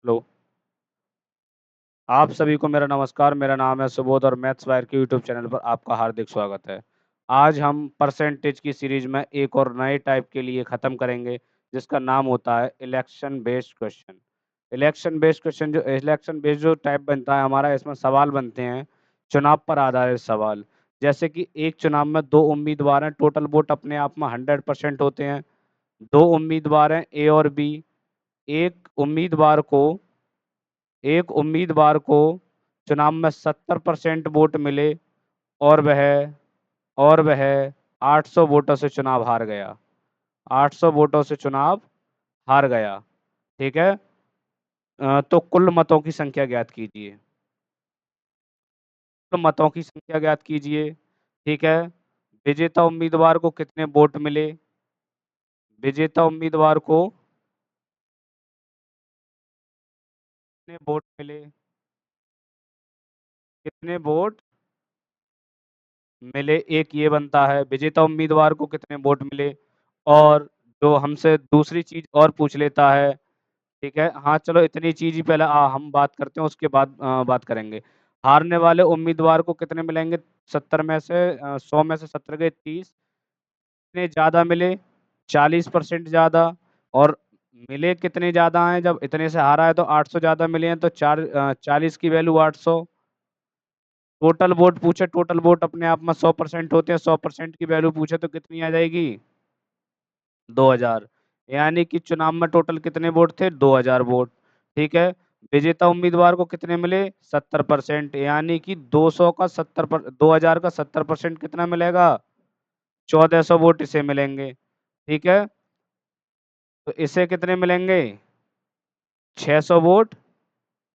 Hello. आप सभी को मेरा नमस्कार। मेरा नाम है सुबोध और मैथ्स वायर के यूट्यूब चैनल पर आपका हार्दिक स्वागत है। आज हम परसेंटेज की सीरीज में एक और नए टाइप के लिए ख़त्म करेंगे, जिसका नाम होता है election based question. Election based जो टाइप बनता है हमारा, इसमें सवाल बनते हैं चुनाव पर आधारित सवाल। जैसे कि एक चुनाव में 2 उम्मीदवार हैं, टोटल वोट अपने आप में 100% होते हैं। 2 उम्मीदवार हैं ए और बी। एक उम्मीदवार को एक उम्मीदवार को चुनाव में 70% वोट मिले और वह 800 वोटों से चुनाव हार गया। 800 वोटों से चुनाव हार गया। ठीक है। तो कुल मतों की संख्या ज्ञात कीजिए। कुल मतों की संख्या ज्ञात कीजिए। ठीक है। विजेता उम्मीदवार को कितने वोट मिले? विजेता उम्मीदवार को कितने वोट मिले? कितने वोट मिले, एक ये बनता है। विजेता उम्मीदवार को कितने वोट मिले। और जो हमसे दूसरी चीज और पूछ लेता है। ठीक है, हाँ चलो इतनी चीज ही पहले हम बात करते हैं, उसके बाद बात करेंगे। हारने वाले उम्मीदवार को कितने मिलेंगे? 70 में से 100 में से 70 गए 30। कितने ज्यादा मिले? 40% ज्यादा। और मिले कितने ज्यादा हैं? जब इतने से हारा है तो 800 ज्यादा मिले हैं, तो 40 की वैल्यू 800। टोटल वोट पूछे, टोटल वोट अपने आप में 100% होते हैं, 100% की वैल्यू पूछे तो कितनी आ जाएगी? 2000। यानी कि चुनाव में टोटल कितने वोट थे? 2000 वोट। ठीक है। विजेता उम्मीदवार को कितने मिले? 70%। यानी कि 200 का 2000 का 70% कितना मिलेगा? 1400 वोट इसे मिलेंगे। ठीक है। तो इसे कितने मिलेंगे? 600 वोट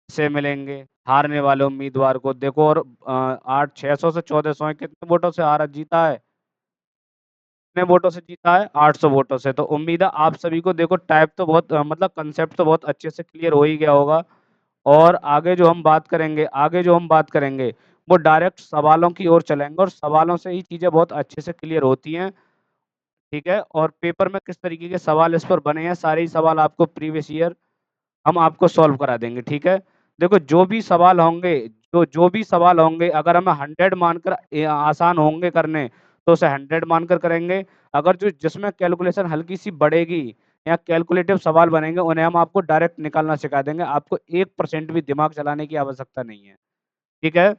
इसे मिलेंगे हारने वाले उम्मीदवार को। देखो, और 600 से 1400 है, कितने वोटों से हारा जीता है? कितने वोटों से जीता है? 800 वोटों से। तो उम्मीद है आप सभी को, देखो टाइप तो बहुत मतलब कंसेप्ट तो बहुत अच्छे से क्लियर हो ही गया होगा। और आगे जो हम बात करेंगे वो डायरेक्ट सवालों की ओर चलेंगे, और सवालों से ही चीज़ें बहुत अच्छे से क्लियर होती हैं। ठीक है। और पेपर में किस तरीके के सवाल इस पर बने हैं, सारे ही सवाल आपको प्रीवियस ईयर हम आपको सॉल्व करा देंगे। ठीक है। देखो, जो भी सवाल होंगे, अगर हमें 100 मानकर आसान होंगे करने, तो उसे 100 मानकर करेंगे। अगर जो जिसमें कैलकुलेशन हल्की सी बढ़ेगी या कैलकुलेटिव सवाल बनेंगे, उन्हें हम आपको डायरेक्ट निकालना सिखा देंगे। आपको 1% भी दिमाग चलाने की आवश्यकता नहीं है। ठीक है।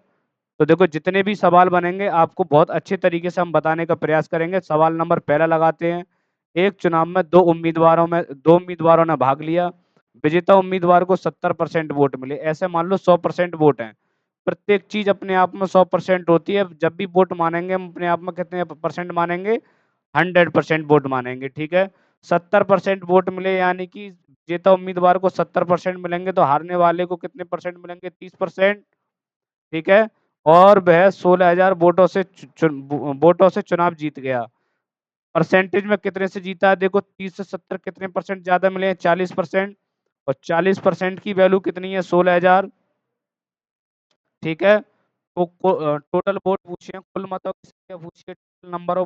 तो देखो, जितने भी सवाल बनेंगे आपको बहुत अच्छे तरीके से हम बताने का प्रयास करेंगे। सवाल नंबर पहला लगाते हैं। एक चुनाव में दो उम्मीदवारों ने भाग लिया। विजेता उम्मीदवार को 70% वोट मिले। ऐसे मान लो 100% वोट हैं। प्रत्येक चीज अपने आप में 100% होती है। जब भी वोट मानेंगे हम अपने आप में कितने परसेंट मानेंगे? 100% वोट मानेंगे। ठीक है। 70% वोट मिले, यानी कि विजेता उम्मीदवार को 70% मिलेंगे, तो हारने वाले को कितने परसेंट मिलेंगे? 30%। ठीक है। और वह 16,000 वोटों से चुनाव जीत गया। परसेंटेज में कितने से जीता है? देखो, 30 से 70 कितने परसेंट ज्यादा मिले हैं? 40%। और 40% की वैल्यू कितनी है? 16,000। ठीक है। तो टोटल वोट पूछिए, कुल मतों की संख्या पूछिए, नंबर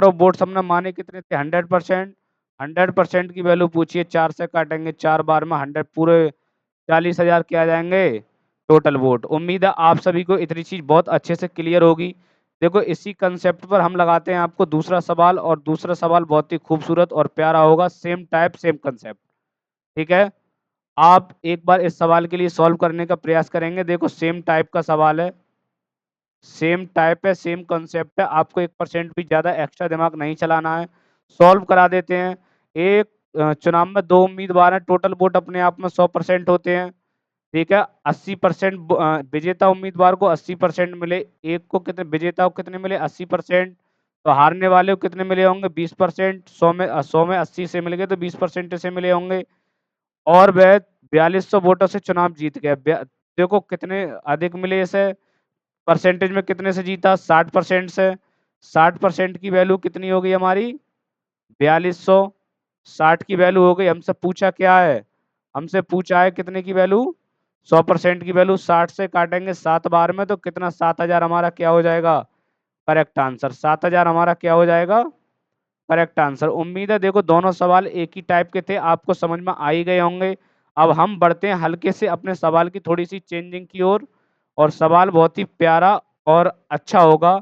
ऑफ वोट्स हमने माने कितने थे? 100%। 100% की वैल्यू पूछिए, 4 से काटेंगे, 4 बार में 100, पूरे 40,000 के आ जाएंगे टोटल वोट। उम्मीद है आप सभी को इतनी चीज बहुत अच्छे से क्लियर होगी। देखो, इसी कंसेप्ट पर हम लगाते हैं आपको दूसरा सवाल, और दूसरा सवाल बहुत ही खूबसूरत और प्यारा होगा। Same type same concept. ठीक है। आप एक बार इस सवाल के लिए सॉल्व करने का प्रयास करेंगे। देखो, सेम टाइप का सवाल है, सेम टाइप है, सेम कंसेप्ट है। आपको 1% भी ज्यादा एक्स्ट्रा दिमाग नहीं चलाना है। सॉल्व करा देते हैं। एक चुनाव में 2 उम्मीदवार हैं, टोटल वोट अपने आप में 100% होते हैं। ठीक है। 80% विजेता उम्मीदवार को 80% मिले। एक को कितने विजेता को कितने मिले? 80%। तो हारने वाले को कितने मिले होंगे? 20%। 100 में 80 से मिल गए तो 20% से मिले होंगे। और वह 4200 वोटों से चुनाव जीत गया। देखो कितने अधिक मिले इसे। परसेंटेज में कितने से जीता? 60% से। 60% की वैल्यू कितनी हो गई हमारी? 4200। 60 की वैल्यू हो गई। हमसे पूछा क्या है? हमसे पूछा है कितने की वैल्यू? 100% की वैल्यू। 60 से काटेंगे 7 बार में, तो कितना? 7000 हमारा क्या हो जाएगा? Correct answer. 7000 हमारा क्या हो जाएगा? Correct answer. उम्मीद है देखो दोनों सवाल एक ही टाइप के थे, आपको समझ में आ ही गए होंगे। अब हम बढ़ते हैं हल्के से अपने सवाल की थोड़ी-सी चेंजिंग की ओर और सवाल बहुत ही प्यारा और अच्छा होगा।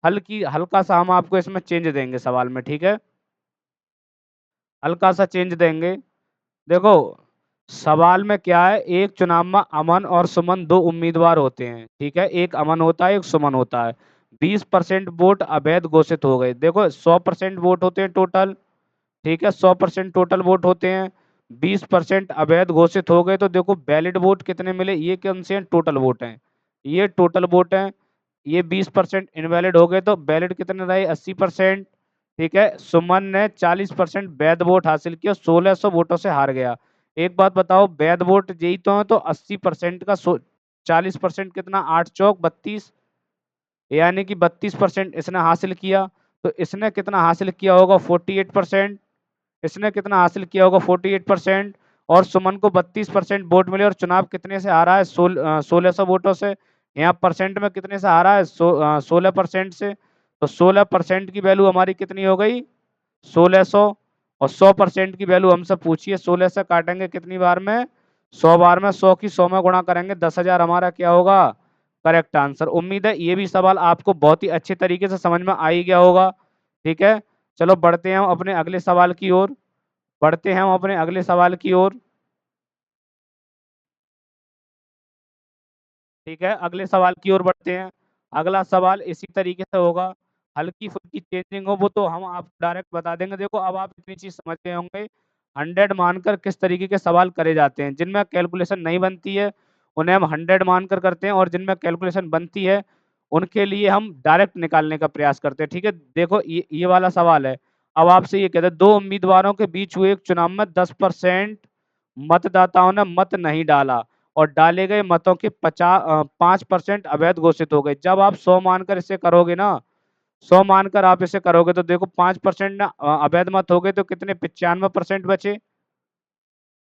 हल्का-सा हम आपको इसमें चेंज देंगे सवाल में, ठीक है? हल्का-सा चेंज देंगे। देखो, सवाल में क्या है, एक चुनाव में अमन और सुमन 2 उम्मीदवार होते हैं, ठीक है? एक अमन होता है, एक सुमन होता है। 20% वोट अवैध घोषित हो गए। देखो 100% वोट होते हैं टोटल, ठीक है? 100% टोटल वोट होते हैं, 20% अवैध घोषित हो गए तो देखो वैलिड वोट कितने मिले, ये कौन से हैं? टोटल वोट हैं। ये टोटल वोट हैं, ये 20% इनवैलिड हो गए तो वैलिड कितने रहे? 80%, ठीक है? सुमन ने 40% वैध वोट हासिल किया, 1600 वोटों से हार गया। एक बात बताओ, वैध वोट यही तो है, तो 80% का 40% कितना? 8 चौक 32, यानी कि 32% इसने हासिल किया। तो इसने कितना हासिल किया होगा? 48%। इसने कितना हासिल किया होगा? 48%। और सुमन को 32% वोट मिले और चुनाव कितने से हारा है? 1600 वोटों से। यहाँ परसेंट में कितने से हारा है? 16% से। तो 16% की वैल्यू हमारी कितनी हो गई? 1600। और 100% की वैल्यू हमसे पूछिए, 16 से काटेंगे कितनी बार में? 100 बार में। 100 की 100 में गुणा करेंगे, 10,000 हमारा क्या होगा? Correct answer. उम्मीद है ये भी सवाल आपको बहुत ही अच्छे तरीके से समझ में आ ही गया होगा, ठीक है? चलो बढ़ते हैं हम अपने अगले सवाल की ओर। बढ़ते हैं हम अपने अगले सवाल की ओर, ठीक है? अगले सवाल की ओर बढ़ते हैं। अगला सवाल इसी तरीके से होगा, हल्की-फुल्की चेंजिंग हो वो तो हम आपको डायरेक्ट बता देंगे। देखो अब आप इतनी चीज़ समझ गए होंगे, 100 मानकर किस तरीके के सवाल करे जाते हैं। जिनमें कैलकुलेशन नहीं बनती है, उन्हें हम 100 मानकर करते हैं और जिनमें कैलकुलेशन बनती है, उनके लिए हम डायरेक्ट निकालने का प्रयास करते हैं, ठीक है? देखो ये वाला सवाल है। अब आपसे ये कहते हैं 2 उम्मीदवारों के बीच हुए एक चुनाव में 10% मतदाताओं ने मत नहीं डाला और डाले गए मतों के 5% अवैध घोषित हो गए। जब आप 100 मानकर इसे करोगे ना, 100 मानकर आप इसे करोगे तो देखो 5% ना अवैध मत हो गए तो कितने? 95% बचे।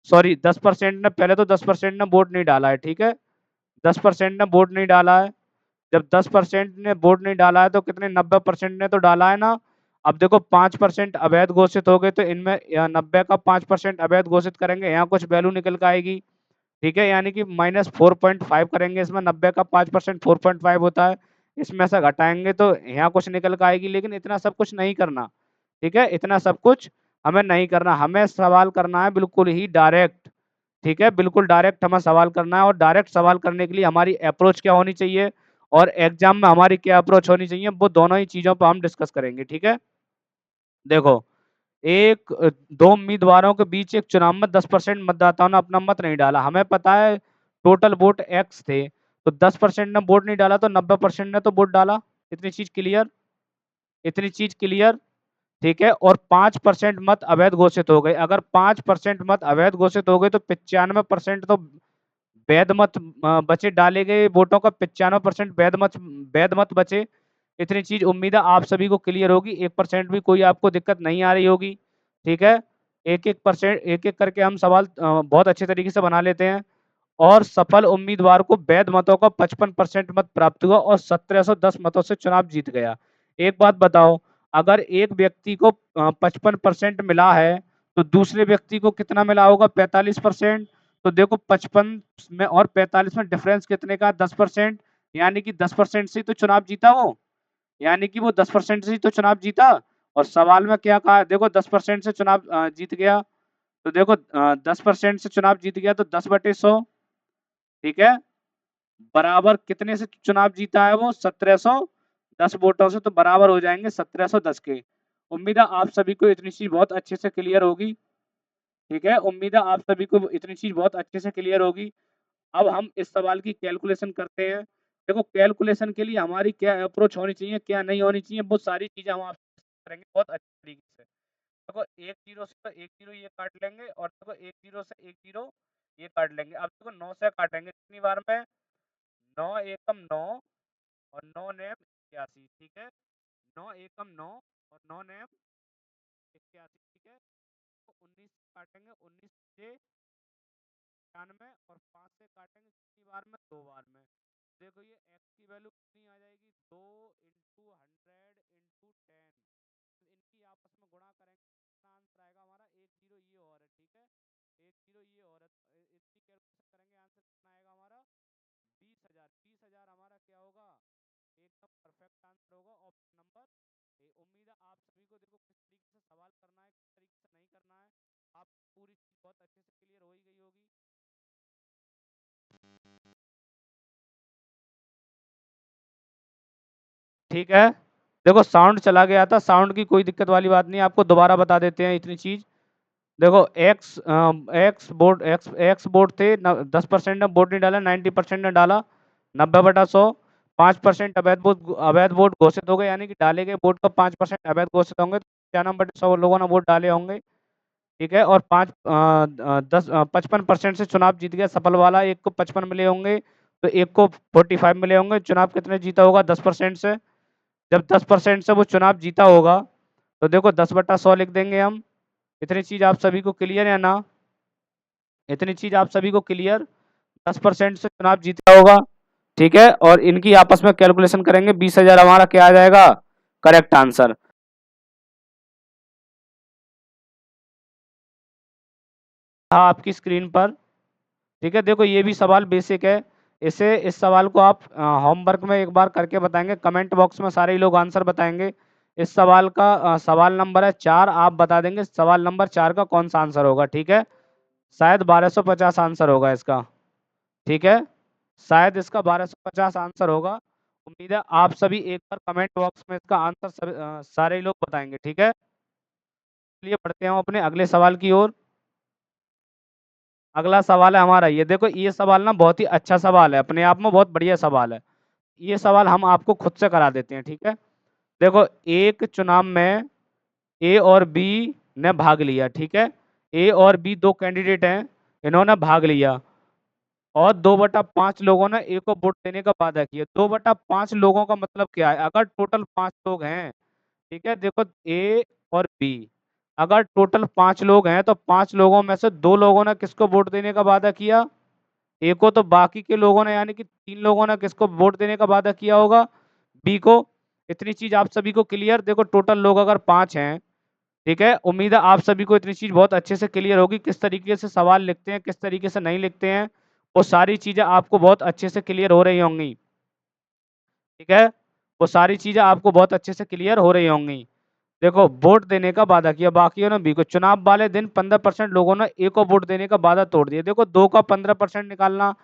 सॉरी 10% ने, पहले तो 10% ने वोट नहीं डाला है, ठीक है? 10% ने वोट नहीं डाला है। जब 10% ने वोट नहीं डाला है तो कितने? 90% ने तो डाला है ना। अब देखो 5% अवैध घोषित हो गए तो इनमें 90 का 5% अवैध घोषित करेंगे, यहाँ कुछ वैल्यू निकल के आएगी, ठीक है? यानी कि -4.5 करेंगे इसमें, 90 का 5% 4.5 होता है। इसमें से घटाएँगे तो यहाँ कुछ निकल के आएगी, लेकिन इतना सब कुछ नहीं करना, ठीक है? इतना सब कुछ हमें नहीं करना, हमें सवाल करना है बिल्कुल ही डायरेक्ट, ठीक है? बिल्कुल डायरेक्ट हमें सवाल करना है और डायरेक्ट सवाल करने के लिए हमारी अप्रोच क्या होनी चाहिए और एग्ज़ाम में हमारी क्या अप्रोच होनी चाहिए, वो दोनों ही चीज़ों पे हम डिस्कस करेंगे, ठीक है? देखो, 2 उम्मीदवारों के बीच एक चुनाव में 10% मतदाताओं ने अपना मत नहीं डाला। हमें पता है टोटल वोट एक्स थे, तो 10% ने वोट नहीं डाला तो 90% ने तो वोट डाला। इतनी चीज़ क्लियर? इतनी चीज़ क्लियर? ठीक है? और 5% मत अवैध घोषित हो गए। अगर 5% मत अवैध घोषित हो गए तो 95% तो वैध मत बचे, डाले गए वोटों का 95% वैध मत बचे। इतनी चीज़ उम्मीद है आप सभी को क्लियर होगी, 1% भी कोई आपको दिक्कत नहीं आ रही होगी, ठीक है? एक-एक करके हम सवाल बहुत अच्छे तरीके से बना लेते हैं। और सफल उम्मीदवार को वैध मतों का 55% मत प्राप्त हुआ और 1710 मतों से चुनाव जीत गया। एक बात बताओ, अगर एक व्यक्ति को 55% मिला है, तो दूसरे व्यक्ति को कितना मिला होगा? 45%। तो देखो 55 में और 45 में डिफरेंस कितने का? 10%। यानी कि 10% से ही तो चुनाव जीता वो। यानी कि वो 10% से ही तो चुनाव जीता। और सवाल में क्या कहा? देखो 10% से चुनाव जीत गया। तो देखो 10% से चुनाव जीत गया तो 10/100, ठीक है? बराबर कितने से चुनाव जीता है वो? 1710 वोटों से, तो बराबर हो जाएँगे 1710 के। उम्मीद है आप सभी को इतनी चीज़ बहुत अच्छे से क्लियर होगी, ठीक है? उम्मीद है आप सभी को इतनी चीज़ बहुत अच्छे से क्लियर होगी। अब हम इस सवाल की कैलकुलेशन करते हैं। देखो कैलकुलेशन के लिए हमारी क्या अप्रोच होनी चाहिए, क्या नहीं होनी चाहिए, वो सारी चीज़ें हम आपसे करेंगे बहुत अच्छे तरीके से। देखो 1 ज़ीरो से तो 1 ज़ीरो ये काट लेंगे और देखो 1 ज़ीरो से 1 ज़ीरो ये काट लेंगे। अब देखो 9 से काटेंगे कितनी बार में? 9 एकम 9 और 9 नेम 81, ठीक है? 9 एकम 9 और 9 नेम 81, ठीक है? तो 19 से काटेंगे, 19 से 96 और 5 से काटेंगे कितनी बार में? 2 बार में। देखो ये x की वैल्यू कितनी आ जाएगी? 2 इंटू 100 इंटू 10। इनकी आपस में गुणा करेंगे, कितना आंसर आएगा हमारा? 1 ज़ीरो ये और है, ठीक है? 1 ज़ीरो ये और है। 20,000 हमारा क्या होगा, एकदम परफेक्ट आंसर होगा ऑप्शन नंबर ए। उम्मीद है आप सभी को देखो किस तरीके से सवाल करना है, किस तरीके से नहीं करना है, आप पूरी चीज बहुत अच्छे से क्लियर हो ही गई होगी। ठीक है, देखो साउंड चला गया था, साउंड की कोई दिक्कत वाली बात नहीं, आपको दोबारा बता देते हैं इतनी चीज। देखो एक्स वोट थे, 10% ने वोट नहीं डाला, 90% ने डाला, 90/100, 5% अवैध वोट घोषित हो गए, यानी कि डाले गए वोट का 5% अवैध घोषित होंगे, 95/100 लोगों ने वोट डाले होंगे। ठीक है, और 55% से चुनाव जीत गया सफल वाला, एक को 55 मिले होंगे तो एक को 45 मिले होंगे। चुनाव कितने जीता होगा, 10% से। जब 10% से वो चुनाव जीता होगा तो देखो 10/100 लिख देंगे हम। इतनी चीज आप सभी को क्लियर है ना, इतनी चीज आप सभी को क्लियर, 10% से चुनाव जीता होगा। ठीक है, और इनकी आपस में कैलकुलेशन करेंगे, 20,000 हमारा क्या आ जाएगा, करेक्ट आंसर। हाँ, आपकी स्क्रीन पर। ठीक है, देखो ये भी सवाल बेसिक है, इस सवाल को आप होमवर्क में एक बार करके बताएंगे, कमेंट बॉक्स में सारे लोग आंसर बताएंगे। इस सवाल का सवाल नंबर है 4, आप बता देंगे सवाल नंबर 4 का कौन सा आंसर होगा। ठीक है, शायद 1250 आंसर होगा इसका। ठीक है, शायद इसका 1250 आंसर होगा। उम्मीद है आप सभी एक बार कमेंट बॉक्स में इसका आंसर सारे लोग बताएंगे। ठीक है, चलिए बढ़ते हैं हम अपने अगले सवाल की ओर। अगला सवाल है हमारा, ये देखो ये सवाल ना बहुत ही अच्छा सवाल है, अपने आप में बहुत बढ़िया सवाल है। ये सवाल हम आपको खुद से करा देते हैं। ठीक है, देखो एक चुनाव में ए और बी ने भाग लिया। ठीक है, ए और बी दो कैंडिडेट हैं, इन्होंने भाग लिया और 2/5 लोगों ने ए को वोट देने का वादा किया। 2/5 लोगों का मतलब क्या है, अगर टोटल 5 लोग हैं, ठीक है, देखो ए और बी, अगर टोटल 5 लोग हैं तो 5 लोगों में से 2 लोगों ने किसको वोट देने का वादा किया, ए को, तो बाकी के लोगों ने यानी कि 3 लोगों ने किसको वोट देने का वादा किया होगा, बी को। इतनी चीज आप सभी को क्लियर, देखो टोटल लोग अगर 5 हैं, ठीक है, उम्मीद है आप सभी को इतनी चीज बहुत अच्छे से क्लियर होगी, किस तरीके से सवाल लिखते हैं, किस तरीके से नहीं लिखते हैं, वो सारी चीजें आपको बहुत अच्छे से क्लियर हो रही होंगी। ठीक है, वो सारी चीजें आपको बहुत अच्छे से क्लियर हो रही होंगी। देखो वोट देने का वादा किया बाकियों ने बी को, चुनाव वाले दिन 15% लोगों ने ए को वोट देने का वादा तोड़ दिया। देखो 2 का 15% निकालना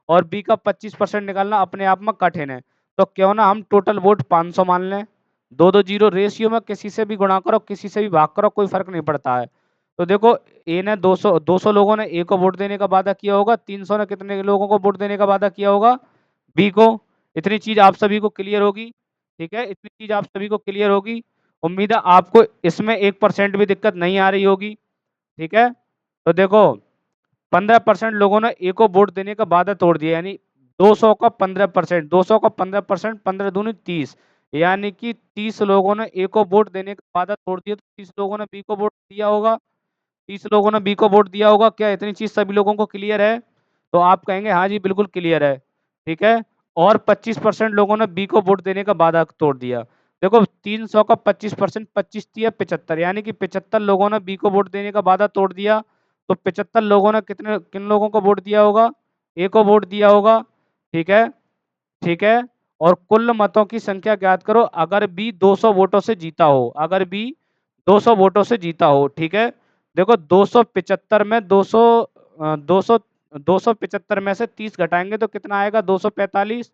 और बी का 25% निकालना अपने आप में कठिन है, तो क्यों ना हम टोटल वोट 500 मान लें। 2-2 जीरो रेशियो में किसी से भी गुणा करो, किसी से भी भाग करो, कोई फर्क नहीं पड़ता है। तो देखो ए ने 200 लोगों ने ए को वोट देने का वादा किया होगा, 300 ने कितने लोगों को वोट देने का वादा किया होगा, बी को। इतनी चीज आप सभी को क्लियर होगी। ठीक है, इतनी चीज आप सभी को क्लियर होगी। उम्मीद है आपको इसमें 1% भी दिक्कत नहीं आ रही होगी। ठीक है, तो देखो 15% लोगों ने ए को वोट देने का वादा तोड़ दिया, यानी 200 का 15%, 200 का 15%, 15 दूनी 30, यानी कि 30 लोगों ने ए को वोट देने का वादा तोड़ दिया, तो 30 लोगों ने बी को वोट दिया होगा, 30 लोगों ने बी को वोट दिया होगा। क्या इतनी चीज सभी लोगों को क्लियर है, तो आप कहेंगे हाँ जी बिल्कुल क्लियर है। ठीक है, और 25% लोगों ने बी को वोट देने का वादा तोड़ दिया। देखो 300 का 25%, 25 दिया 75, यानी कि 75 लोगों ने बी को वोट देने का वादा तोड़ दिया, तो 75 लोगों ने किन लोगों को वोट दिया होगा, ए को वोट दिया होगा। ठीक है, ठीक है, और कुल मतों की संख्या ज्ञात करो अगर बी 200 वोटों से जीता हो, अगर बी 200 वोटों से जीता हो। ठीक है, देखो 275 में 200 200 275 में से 30 घटाएंगे तो कितना आएगा, 245,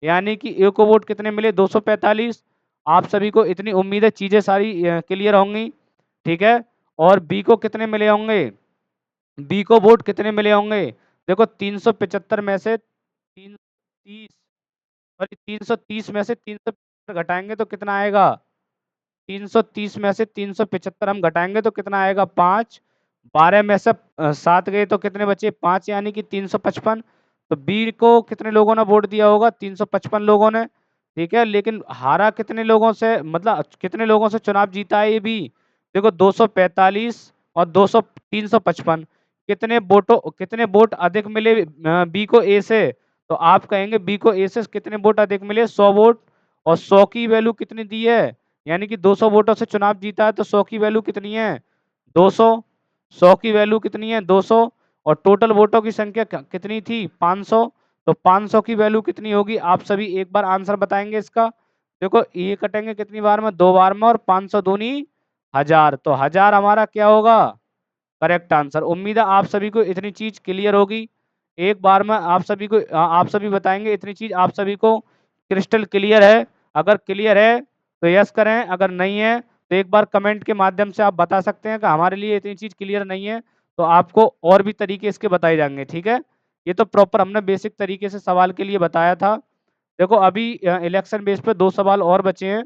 यानी कि ए को वोट कितने मिले, 245। आप सभी को इतनी उम्मीद है चीजें सारी क्लियर होंगी। ठीक है, और बी को कितने मिले होंगे, बी को वोट कितने मिले होंगे, देखो 375 में से 330, और 330 में से 375 घटाएंगे तो कितना आएगा, 330 में से 375 हम घटाएंगे तो कितना आएगा, 5। 12 में से 7 गए तो कितने बचे, 5, यानी कि 355। तो बी को कितने लोगों ने वोट दिया होगा, 355 लोगों ने। ठीक है, लेकिन हारा कितने लोगों से, मतलब कितने लोगों से चुनाव जीता है ये भी, देखो 245 और 355, कितने वोट अधिक मिले बी को ए से, तो आप कहेंगे बी को ए से कितने वोट अधिक मिले, 100 वोट। और 100 की वैल्यू कितनी दी है, यानी कि 200 वोटों से चुनाव जीता है तो 100 की वैल्यू कितनी है, 200। 100 की वैल्यू कितनी है, 200। और टोटल वोटों की संख्या कितनी थी, 500। तो 500 की वैल्यू कितनी होगी? आप सभी एक बार आंसर बताएँगे इसका। देखो ये कटेंगे कितनी बार में? 2 बार में और 500 दूनी 1000 तो 1000 हमारा क्या होगा? Correct answer. उम्मीद है आप सभी को इतनी चीज़ क्लियर होगी। एक बार में आप सभी को आप सभी बताएँगे इतनी चीज़ आप सभी को क्रिस्टल क्लियर है? अगर क्लियर है तो यस करें, अगर नहीं है तो एक बार कमेंट के माध्यम से आप बता सकते हैं कि हमारे लिए इतनी चीज़ क्लियर नहीं है, तो आपको और भी तरीके इसके बताए जाएँगे, ठीक है? ये तो प्रॉपर हमने बेसिक तरीके से सवाल के लिए बताया था। देखो अभी इलेक्शन बेस पे 2 सवाल और बचे हैं।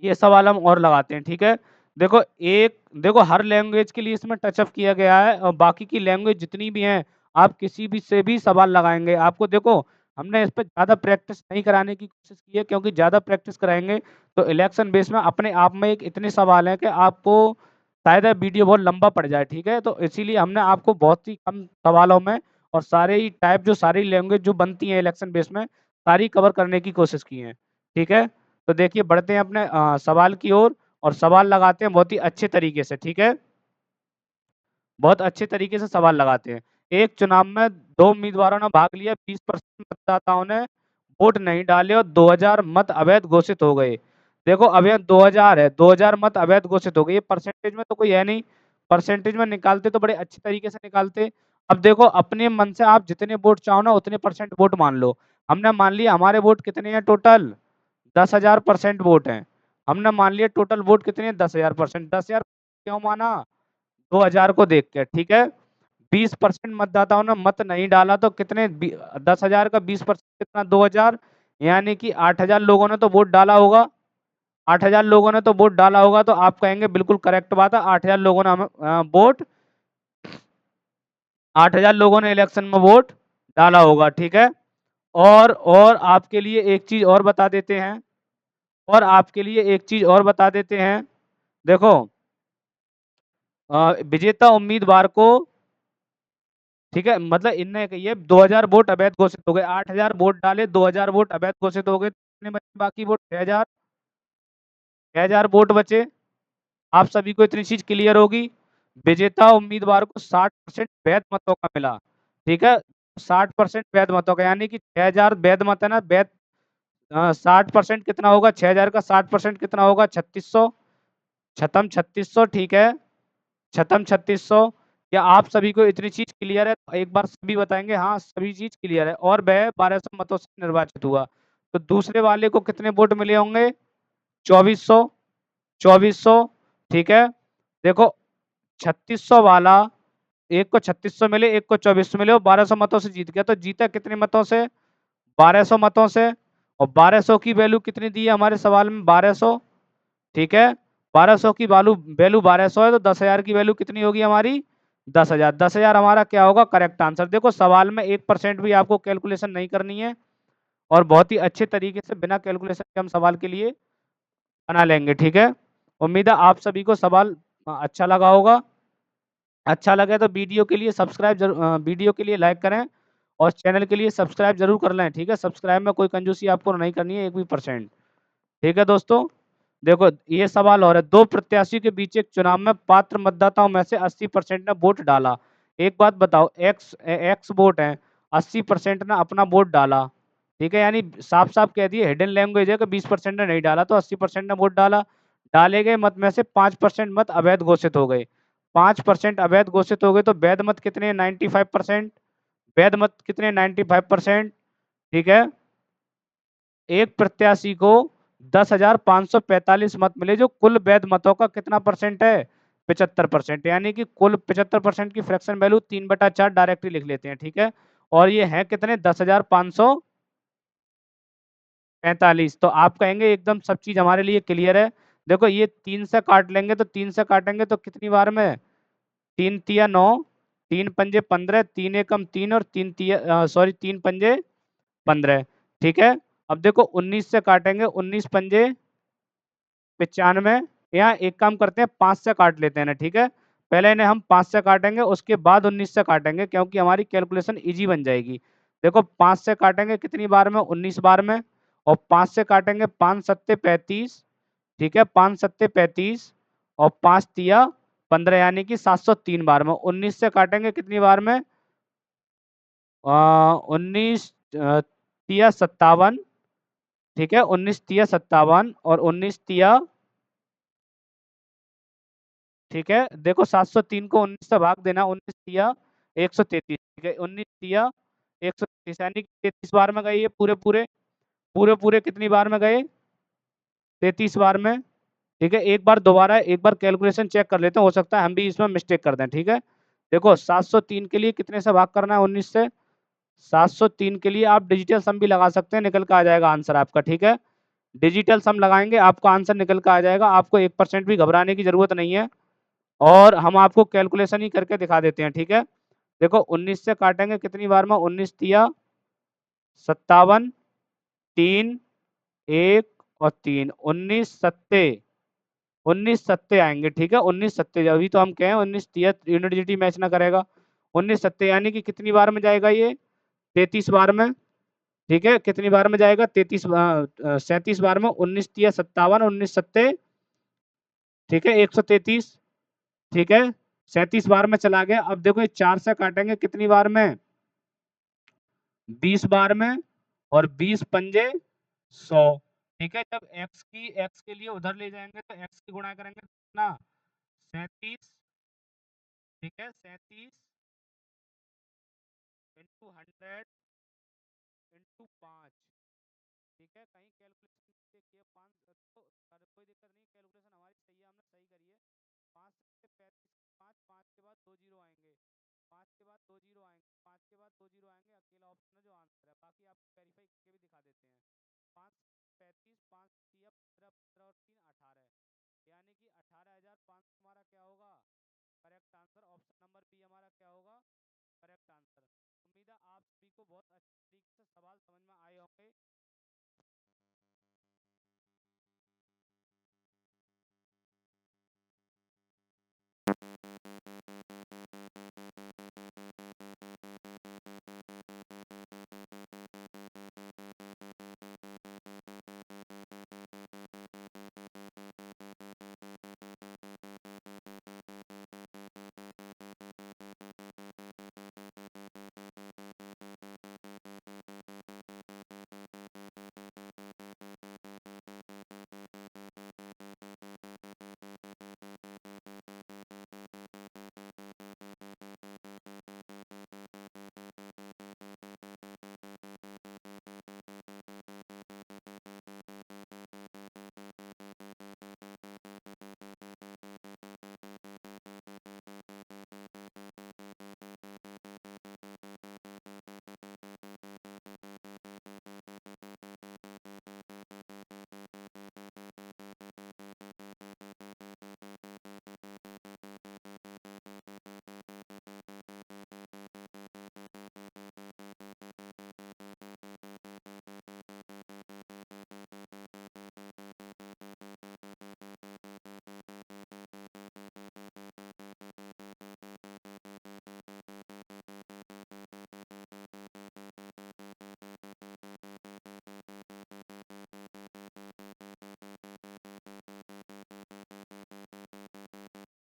ये सवाल हम और लगाते हैं, ठीक है? देखो हर लैंग्वेज के लिए इसमें टच अप किया गया है और बाकी की लैंग्वेज जितनी भी हैं, आप किसी भी से भी सवाल लगाएँगे। आपको देखो हमने इस पे ज़्यादा प्रैक्टिस नहीं कराने की कोशिश की है क्योंकि ज़्यादा प्रैक्टिस कराएँगे तो इलेक्शन बेस में अपने आप में एक इतने सवाल हैं कि आपको शायद वीडियो बहुत लंबा पड़ जाए, ठीक है? तो इसीलिए हमने आपको बहुत ही कम सवालों में और सारे ही टाइप जो सारी लैंग्वेज जो बनती हैं इलेक्शन बेस में, सारी कवर करने की कोशिश की है, ठीक है? तो देखिए बढ़ते हैं अपने सवाल की ओर और सवाल लगाते हैं बहुत ही अच्छे तरीके से, ठीक है? बहुत अच्छे तरीके से सवाल लगाते हैं। एक चुनाव में 2 उम्मीदवारों ने भाग लिया, 20% मतदाताओं ने वोट नहीं डाले और 2000 मत अवैध घोषित हो गए। देखो अब यहाँ 2000 है, 2000 मत अवैध घोषित हो गए, ये परसेंटेज में तो कोई है नहीं, परसेंटेज में निकालते तो बड़े अच्छे तरीके से निकालते। अब देखो अपने मन से आप जितने वोट चाहो ना उतने परसेंट वोट मान लो। हमने मान लिया हमारे वोट कितने हैं टोटल? 10,000% वोट हैं। हमने मान लिया टोटल वोट कितने हैं? 10,000%। 10,000 क्यों माना? 2000 को देख के, ठीक है? 20% मतदाताओं ने मत नहीं डाला तो कितने 10,000 का 20% कितना? 2000 यानी कि 8,000 लोगों ने तो वोट डाला होगा। 8,000 लोगों ने तो वोट डाला होगा तो आप कहेंगे बिल्कुल करेक्ट बात है। 8,000 लोगों ने हमें वोट 8,000 लोगों ने इलेक्शन में वोट डाला होगा, ठीक है? और आपके लिए एक चीज़ और बता देते हैं और आपके लिए एक चीज़ और बता देते हैं। देखो विजेता उम्मीदवार को ठीक है मतलब इनने ये 2000 वोट अवैध घोषित हो गए 8000 वोट डाले 2000 वोट अवैध घोषित हो गए कितने बचे बाकी वोट 6000 वोट बचे आप सभी को इतनी चीज क्लियर होगी विजेता उम्मीदवार को 60% वैध मतों का मिला ठीक है 60% वैध मतों का यानी कि 6000 वैध मत है ना वैध 60% कितना होगा 6000 का 60% कितना होगा 3600 छतम 3600 ठीक है छतम 3600 क्या आप सभी को इतनी चीज क्लियर है तो एक बार सभी बताएंगे हाँ सभी चीज क्लियर है और वह 1200 मतों से निर्वाचित हुआ तो दूसरे वाले को कितने वोट मिले होंगे 2400 2400 ठीक है देखो 3600 वाला एक को 3600 मिले एक को 2400 मिले और 1200 मतों से जीत गया तो जीता कितने मतों से 1200 मतों से और 1200 की वैल्यू कितनी दी है हमारे सवाल में 1200 ठीक है 1200 की वैल्यू वैल्यू 1200 है तो 10,000 की वैल्यू कितनी होगी हमारी 10,000 10,000 हमारा क्या होगा करेक्ट आंसर देखो सवाल में 1% भी आपको कैलकुलेशन नहीं करनी है और बहुत ही अच्छे तरीके से बिना कैलकुलेशन के हम सवाल के लिए बना लेंगे ठीक है उम्मीद है आप सभी को सवाल अच्छा लगा होगा अच्छा लगे तो वीडियो के लिए लाइक करें और चैनल के लिए सब्सक्राइब जरूर कर लें ठीक है सब्सक्राइब में कोई कंजूसी आपको नहीं करनी है एक भी परसेंट ठीक है दोस्तों देखो ये सवाल और है दो प्रत्याशियों के बीच एक चुनाव में पात्र मतदाताओं में से 80% ने वोट डाला एक बात बताओ एक्स एक्स वोट है 80% ने अपना वोट डाला ठीक है यानी साफ साफ कह दिए हिडन लैंग्वेज है कि 20% ने नहीं डाला तो 80% ने वोट डाला डाले गए मत में से 5% मत अवैध घोषित हो गए 5% अवैध घोषित हो गए तो वैध मत कितने 95% वैध मत कितने 95% ठीक है एक प्रत्याशी को 10,545 मत मिले जो कुल वैध मतों का कितना परसेंट है 75% यानी कि कुल 75% की फ्रैक्शन वैल्यू 3/4 डायरेक्टली लिख लेते हैं ठीक है और ये है कितने 10,545 तो आप कहेंगे एकदम सब चीज हमारे लिए क्लियर है देखो ये 3 से काट लेंगे तो 3 से काटेंगे तो कितनी बार में 3 तिया 9 3 पंजे 15 3 एकम 3 और 3 पंजे 15 ठीक है अब देखो 19 से काटेंगे 19 पंजे 95 यहाँ एक काम करते हैं 5 से काट लेते हैं ना ठीक है पहले इन्हें हम 5 से काटेंगे उसके बाद 19 से काटेंगे क्योंकि हमारी कैलकुलेशन इजी बन जाएगी देखो 5 से काटेंगे कितनी बार में 19 बार में और 5 से काटेंगे 5 सत्ते 35 ठीक है 5 सत्ते 35 और 5 तिया 15 यानी कि 703 बार में 19 से काटेंगे कितनी बार में 19 तिया 57, ठीक है, 19 तिया 57 और 19 तिया, ठीक है, देखो 703 को 19 से भाग देना, 19 तिया 133, ठीक है, 19 तिया 133, यानी कि 33 बार में गए ये पूरे पूरे पूरे पूरे कितनी बार में गए, 33 बार में, ठीक है। एक बार दोबारा एक बार कैलकुलेशन चेक कर लेते हैं, हो सकता है हम भी इसमें मिस्टेक कर दें, ठीक है। देखो 703 के लिए कितने से भाग करना है, 19 से। 703 के लिए आप डिजिटल सम भी लगा सकते हैं, निकल के आ जाएगा आंसर आपका, ठीक है। डिजिटल सम लगाएंगे आपका आंसर निकल के आ जाएगा, आपको 1% भी घबराने की जरूरत नहीं है। और हम आपको कैलकुलेशन ही करके दिखा देते हैं, ठीक है। देखो 19 से काटेंगे कितनी बार में, 19 तिया 57, 3, 1 और 3, 19 सत्ते आएंगे, ठीक है। 19 सत्ते, अभी तो हम कहें 19 तिया यूनिट डिजिटी मैच ना करेगा। 19 सत्ते यानी कि कितनी बार में जाएगा ये, 33 बार में, ठीक है। कितनी बार में जाएगा, 37 बार में, 19 तिया 57, 19 सत्ते, ठीक है, 133, ठीक है। 37 बार में चला गया। अब देखो ये 4 से काटेंगे कितनी बार में, 20 बार में, और 20 पंजे 100, ठीक है। जब एक्स के लिए उधर ले जाएंगे तो एक्स की गुणा करेंगे ना, 37, ठीक है, 37 इंटू 100 इंटू 5, ठीक है। कहीं कैलकुलेशन किए 5 तो कोई दिक्कत नहीं, कैलकुलेशन हमारी सही है, हमने सही करी है। 5 से 35, 5 के बाद 2 जीरो आएंगे, 5 के बाद 2 जीरो आएंगे, 5 के बाद 2 जीरो आएंगे, अकेला ऑप्शन है जो आंसर है, बाकी आप वेरीफाई करके भी दिखा देते हैं। 5 35, 5 तिया 15, 15 और 3 18, यानी कि 18,500 हमारा क्या होगा, correct answer. Option number B हमारा क्या होगा, करेक्ट आंसर। उम्मीद है आप सभी को बहुत अच्छी तरीके से सवाल समझ में आए होंगे।